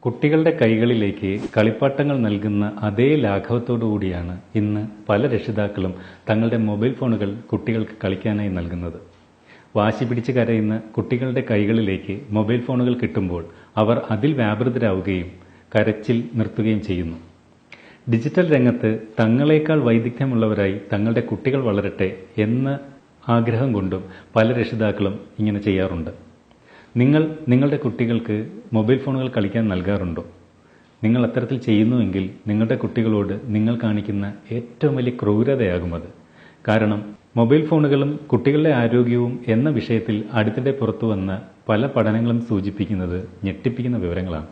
കുട്ടികളുടെ കൈകളിലേക്ക് കളിപ്പാട്ടങ്ങൾ നൽകുന്ന അതേ ലാഘവത്തോടുകൂടിയാണ് ഇന്ന് പല രക്ഷിതാക്കളും തങ്ങളുടെ മൊബൈൽ ഫോണുകൾ കുട്ടികൾക്ക് കളിക്കാനായി നൽകുന്നത്. വാശി പിടിച്ച് കരയുന്ന കുട്ടികളുടെ കൈകളിലേക്ക് മൊബൈൽ ഫോണുകൾ കിട്ടുമ്പോൾ അവർ അതിൽ വ്യാപൃതരാവുകയും കരച്ചിൽ നിർത്തുകയും ചെയ്യുന്നു. ഡിജിറ്റൽ രംഗത്ത് തങ്ങളെക്കാൾ വൈദഗ്ധ്യമുള്ളവരായി തങ്ങളുടെ കുട്ടികൾ വളരട്ടെ എന്ന ആഗ്രഹം കൊണ്ടും പല രക്ഷിതാക്കളും ഇങ്ങനെ ചെയ്യാറുണ്ട്. നിങ്ങൾ നിങ്ങളുടെ കുട്ടികൾക്ക് മൊബൈൽ ഫോണുകൾ കളിക്കാൻ നൽകാറുണ്ടോ? നിങ്ങൾ അത്തരത്തിൽ ചെയ്യുന്നുവെങ്കിൽ നിങ്ങളുടെ കുട്ടികളോട് നിങ്ങൾ കാണിക്കുന്ന ഏറ്റവും വലിയ ക്രൂരതയാകും അത്. കാരണം മൊബൈൽ ഫോണുകളും കുട്ടികളുടെ ആരോഗ്യവും എന്ന വിഷയത്തിൽ അടുത്തിടെ പുറത്തുവന്ന പല പഠനങ്ങളും സൂചിപ്പിക്കുന്നത് ഞെട്ടിപ്പിക്കുന്ന വിവരങ്ങളാണ്.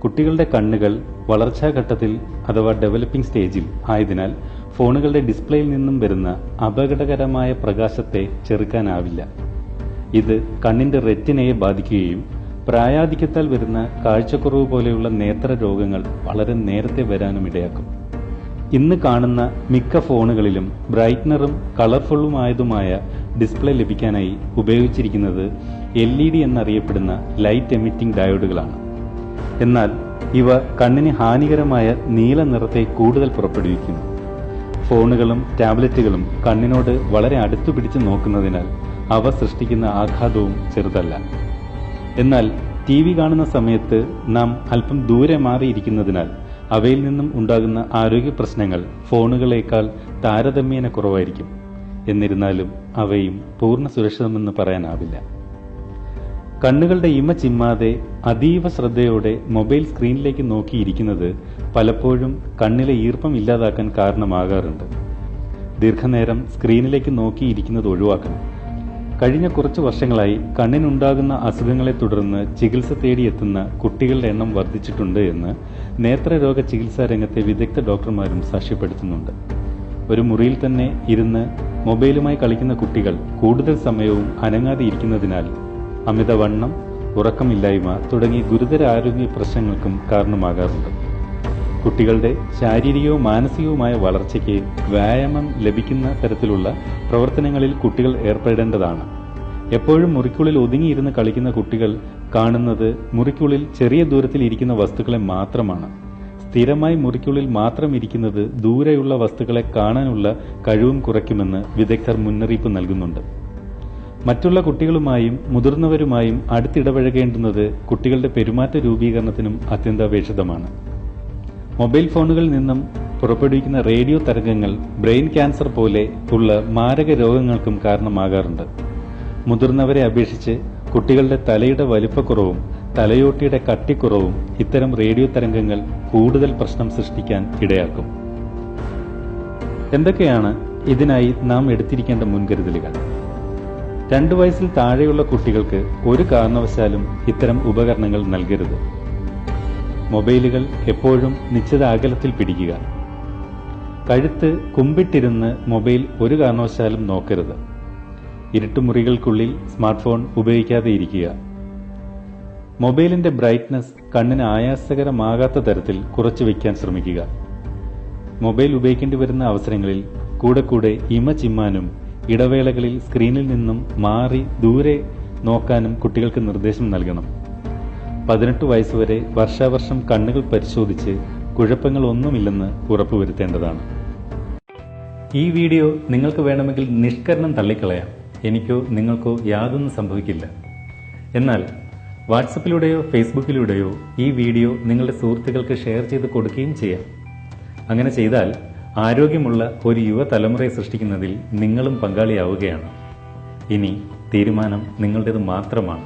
കുട്ടികളുടെ കണ്ണുകൾ വളർച്ചാഘട്ടത്തിൽ അഥവാ ഡെവലപ്പിംഗ് സ്റ്റേജിൽ ആയതിനാൽ ഫോണുകളുടെ ഡിസ്പ്ലേയിൽ നിന്നും വരുന്ന അപകടകരമായ പ്രകാശത്തെ ചെറുക്കാനാവില്ല. ഇത് കണ്ണിന്റെ റെറ്റിനയെ ബാധിക്കുകയും പ്രായാധിക്യത്താൽ വരുന്ന കാഴ്ചക്കുറവ് പോലെയുള്ള നേത്ര രോഗങ്ങൾ വളരെ നേരത്തെ വരാനും ഇടയാക്കും. ഇന്ന് കാണുന്ന മിക്ക ഫോണുകളിലും ബ്രൈറ്റ്നറും കളർഫുള്ളുമായതുമായ ഡിസ്പ്ലേ ലഭിക്കാനായി ഉപയോഗിച്ചിരിക്കുന്നത് LED എന്നറിയപ്പെടുന്ന ലൈറ്റ് എമിറ്റിംഗ് ഡയോഡുകളാണ്. എന്നാൽ ഇവ കണ്ണിന് ഹാനികരമായ നീല നിറത്തെ കൂടുതൽ പുറപ്പെടുവിക്കുന്നു. ഫോണുകളും ടാബ്ലറ്റുകളും കണ്ണിനോട് വളരെ അടുത്തു പിടിച്ച് നോക്കുന്നതിനാൽ അവ സൃഷ്ടിക്കുന്ന ആഘാതവും ചെറുതല്ല. എന്നാൽ TV കാണുന്ന സമയത്ത് നാം അല്പം ദൂരെ മാറിയിരിക്കുന്നതിനാൽ അവയിൽ നിന്നും ഉണ്ടാകുന്ന ആരോഗ്യ പ്രശ്നങ്ങൾ ഫോണുകളേക്കാൾ താരതമ്യേന കുറവായിരിക്കും. എന്നിരുന്നാലും അവയും പൂർണ്ണ സുരക്ഷിതമെന്ന് പറയാനാവില്ല. കണ്ണുകളുടെ ഇമ ചിമ്മാതെ അതീവ ശ്രദ്ധയോടെ മൊബൈൽ സ്ക്രീനിലേക്ക് നോക്കിയിരിക്കുന്നത് പലപ്പോഴും കണ്ണിലെ ഈർപ്പം ഇല്ലാതാക്കാൻ കാരണമാകാറുണ്ട്. ദീർഘനേരം സ്ക്രീനിലേക്ക് നോക്കിയിരിക്കുന്നത് ഒഴിവാക്കണം. കഴിഞ്ഞ കുറച്ചു വർഷങ്ങളായി കണ്ണിനുണ്ടാകുന്ന അസുഖങ്ങളെ തുടർന്ന് ചികിത്സ തേടിയെത്തുന്ന കുട്ടികളുടെ എണ്ണം വർദ്ധിച്ചിട്ടുണ്ട് എന്ന് നേത്രരോഗ ചികിത്സാ രംഗത്തെ വിദഗ്ധ ഡോക്ടർമാരും സാക്ഷ്യപ്പെടുത്തുന്നുണ്ട്. ഒരു മുറിയിൽ തന്നെ ഇരുന്ന് മൊബൈലുമായി കളിക്കുന്ന കുട്ടികൾ കൂടുതൽ സമയവും അനങ്ങാതെ ഇരിക്കുന്നതിനാൽ അമിതവണ്ണം, ഉറക്കമില്ലായ്മ തുടങ്ങിയ ഗുരുതര ആരോഗ്യ പ്രശ്നങ്ങൾക്കും കാരണമാകാറുണ്ട്. കുട്ടികളുടെ ശാരീരികവും മാനസികവുമായ വളർച്ചയ്ക്ക് വ്യായാമം ലഭിക്കുന്ന തരത്തിലുള്ള പ്രവർത്തനങ്ങളിൽ കുട്ടികൾ ഏർപ്പെടേണ്ടതാണ്. എപ്പോഴും മുറിക്കുള്ളിൽ ഒതുങ്ങിയിരുന്ന് കളിക്കുന്ന കുട്ടികൾ കാണുന്നത് മുറിക്കുള്ളിൽ ചെറിയ ദൂരത്തിൽ ഇരിക്കുന്ന വസ്തുക്കളെ മാത്രമാണ്. സ്ഥിരമായി മുറിക്കുള്ളിൽ മാത്രം ഇരിക്കുന്നത് ദൂരെയുള്ള വസ്തുക്കളെ കാണാനുള്ള കഴിവും കുറയ്ക്കുമെന്ന് വിദഗ്ധർ മുന്നറിയിപ്പ് നൽകുന്നുണ്ട്. മറ്റുള്ള കുട്ടികളുമായും മുതിർന്നവരുമായും അടുത്തിടപഴകേണ്ടുന്നത് കുട്ടികളുടെ പെരുമാറ്റ രൂപീകരണത്തിനും അത്യന്താപേക്ഷിതമാണ്. മൊബൈൽ ഫോണുകളിൽ നിന്നും പുറപ്പെടുവിക്കുന്ന റേഡിയോ തരംഗങ്ങൾ ബ്രെയിൻ ക്യാൻസർ പോലെ ഉള്ള മാരക രോഗങ്ങൾക്കും കാരണമാകാറുണ്ട്. മുതിർന്നവരെ അപേക്ഷിച്ച് കുട്ടികളുടെ തലയുടെ വലിപ്പക്കുറവും തലയോട്ടിയുടെ കട്ടിക്കുറവും ഇത്തരം റേഡിയോ തരംഗങ്ങൾ കൂടുതൽ പ്രശ്നം സൃഷ്ടിക്കാൻ ഇടയാക്കും. എന്തൊക്കെയാണ് ഇതിനായി നാം എടുത്തിരിക്കേണ്ട മുൻകരുതലുകൾ? 2 വയസ്സിൽ താഴെയുള്ള കുട്ടികൾക്ക് ഒരു കാരണവശാലും ഇത്തരം ഉപകരണങ്ങൾ നൽകരുത്. മൊബൈലുകൾ എപ്പോഴും നിശ്ചിത അകലത്തിൽ പിടിക്കുക. കഴുത്ത് കുമ്പിട്ടിരുന്ന് മൊബൈൽ ഒരു കാരണവശാലും നോക്കരുത്. ഇരുട്ടുമുറികൾക്കുള്ളിൽ സ്മാർട്ട് ഫോൺ ഉപയോഗിക്കാതെ ഇരിക്കുക. മൊബൈലിന്റെ ബ്രൈറ്റ്നസ് കണ്ണിന് ആയാസകരമാകാത്ത തരത്തിൽ കുറച്ചു വയ്ക്കാൻ ശ്രമിക്കുക. മൊബൈൽ ഉപയോഗിക്കേണ്ടി വരുന്ന അവസരങ്ങളിൽ കൂടെ ഇമ ചിമ്മാനും ഇടവേളകളിൽ സ്ക്രീനിൽ നിന്നും മാറി ദൂരെ നോക്കാനും കുട്ടികൾക്ക് നിർദ്ദേശം നൽകണം. 18 വയസ്സുവരെ വർഷാവർഷം കണ്ണുകൾ പരിശോധിച്ച് കുഴപ്പങ്ങളൊന്നുമില്ലെന്ന് ഉറപ്പുവരുത്തേണ്ടതാണ്. ഈ വീഡിയോ നിങ്ങൾക്ക് വേണമെങ്കിൽ നിഷ്കരണം തള്ളിക്കളയാം. എനിക്കോ നിങ്ങൾക്കോ യാതൊന്നും സംഭവിക്കില്ല. എന്നാൽ വാട്സപ്പിലൂടെയോ ഫേസ്ബുക്കിലൂടെയോ ഈ വീഡിയോ നിങ്ങളുടെ സുഹൃത്തുക്കൾക്ക് ഷെയർ ചെയ്ത് കൊടുക്കുകയും ചെയ്യാം. അങ്ങനെ ചെയ്താൽ ആരോഗ്യമുള്ള ഒരു യുവതലമുറയെ സൃഷ്ടിക്കുന്നതിൽ നിങ്ങളും പങ്കാളിയാവുകയാണ്. ഇനി തീരുമാനം നിങ്ങളുടേത് മാത്രമാണ്.